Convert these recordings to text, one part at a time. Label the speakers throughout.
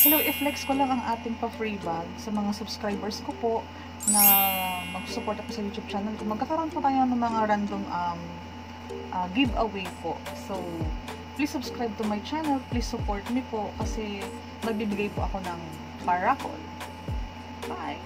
Speaker 1: Hello, i-flex ko lang ang ating pa-free bag sa mga subscribers ko po na mag-support ako sa YouTube channel ko. Magkakaroon po tayo ng mga random giveaway po. So, please subscribe to my channel. Please support me po kasi magbibigay po ako ng paraffol. Bye!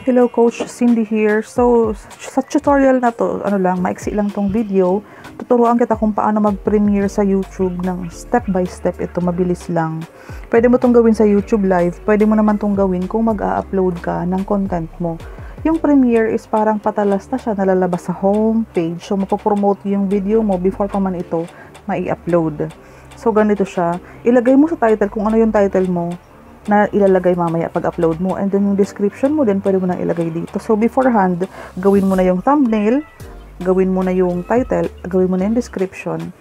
Speaker 1: Hello, Coach Cindy here. So, sa tutorial na to, maiksi lang tong video. Tuturuan kita kung paano mag-premiere sa YouTube ng step by step. Ito, mabilis lang. Pwede mo tong gawin sa YouTube Live. Pwede mo naman tong gawin kung mag-a-upload ka ng content mo. Yung premiere is parang patalas na siya, nalalabas sa home page. So, mapopromote yung video mo before pa man ito mai-upload. So, ganito siya. Ilagay mo sa title kung ano yung title mo na ilalagay mamaya pag-upload mo. And then yung description mo din, pwede mo nang ilagay dito. So, beforehand, gawin mo na yung thumbnail, gawin mo na yung title, gawin mo na yung description.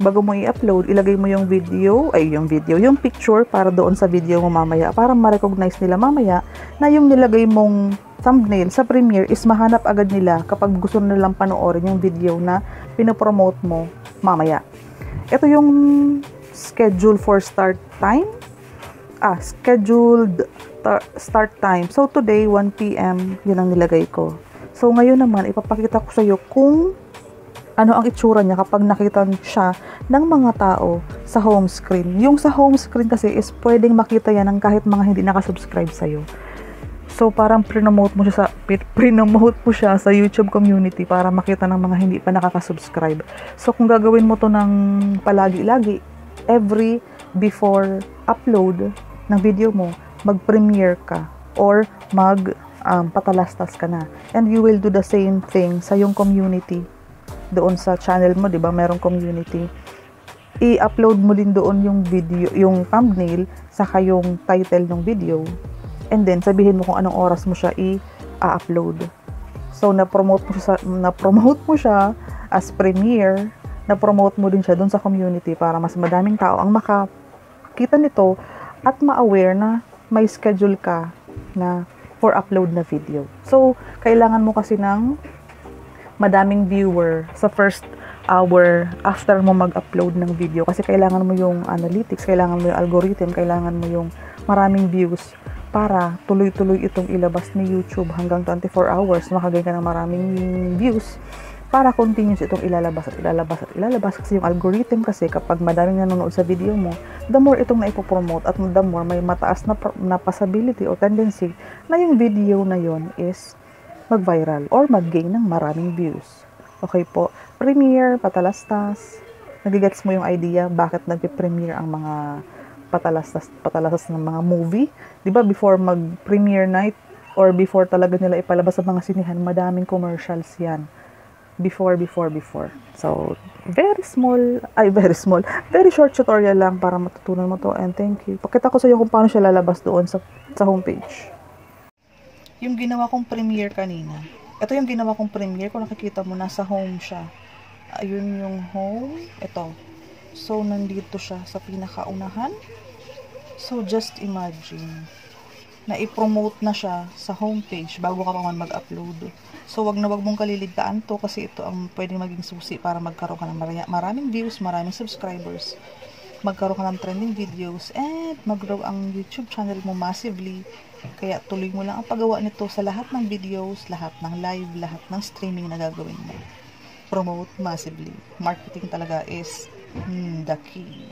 Speaker 1: Bago mo i-upload, ilagay mo yung yung picture para doon sa video mo mamaya, para ma-recognize nila mamaya na yung nilagay mong thumbnail sa Premiere is mahanap agad nila kapag gusto nilang panoorin yung video na pinopromote mo mamaya. Ito yung schedule for start time. Scheduled start time. So, today, 1 p.m., yun ang nilagay ko. So, ngayon naman, ipapakita ko sa iyo kung ano ang itsura niya kapag nakita siya ng mga tao sa home screen. Yung sa home screen kasi is pwedeng makita yan ng kahit mga hindi nakasubscribe sa iyo. So, parang pre-promote mo siya sa YouTube community para makita ng mga hindi pa nakakasubscribe. So, kung gagawin mo to ng palagi-lagi, every before upload ng video mo, mag-premiere ka or patalastas ka na. And you will do the same thing sa yung community. Doon sa channel mo, 'di ba? Merong community. I-upload mo din doon yung video, yung thumbnail, saka yung title ng video. And then sabihin mo kung anong oras mo siya i-upload. So na-promote mo siya as premiere, na-promote mo din siya doon sa community para mas madaming tao ang makakita nito at ma-aware na may schedule ka na for upload na video. So, kailangan mo kasi ng madaming viewer sa first hour after mo mag-upload ng video. Kasi kailangan mo yung analytics, kailangan mo yung algorithm, kailangan mo yung maraming views para tuloy-tuloy itong ilabas ni YouTube hanggang 24 hours. Makagain ka ng maraming views para continuous itong ilalabas. Kasi yung algorithm kasi kapag madaming nanonood sa video mo, the more itong naipopromote at the more may mataas na possibility o tendency na yung video na yon is mag-viral or mag-gain ng maraming views. Okay po, premiere, patalastas. Nagigets mo yung idea bakit nagpe-premiere ang mga patalastas ng mga movie? 'Di ba before mag-premiere night or before talaga nila ipalabas sa mga sinihan, madaming commercials yan. Before. So, very short tutorial lang para matutunan mo to, and thank you. Pakita ko sa iyo kung paano siya lalabas doon sa homepage. Yung ginawa kong premiere kanina. Ito yung ginawa kong premiere. Kung nakikita mo, nasa home siya. Ayun yung home. Ito. So, nandito siya sa pinakaunahan. So, just imagine na i-promote na siya sa homepage bago ka pa man mag-upload. So, wag mong kaliligtaan to kasi ito ang pwedeng maging susi para magkaroon ka ng maraming views, maraming subscribers, magkaroon ka ng trending videos, and mag-grow ang YouTube channel mo massively. Kaya tuloy mo lang ang paggawa nito sa lahat ng videos, lahat ng live, lahat ng streaming na gagawin mo. Promote massively. Marketing talaga is the key.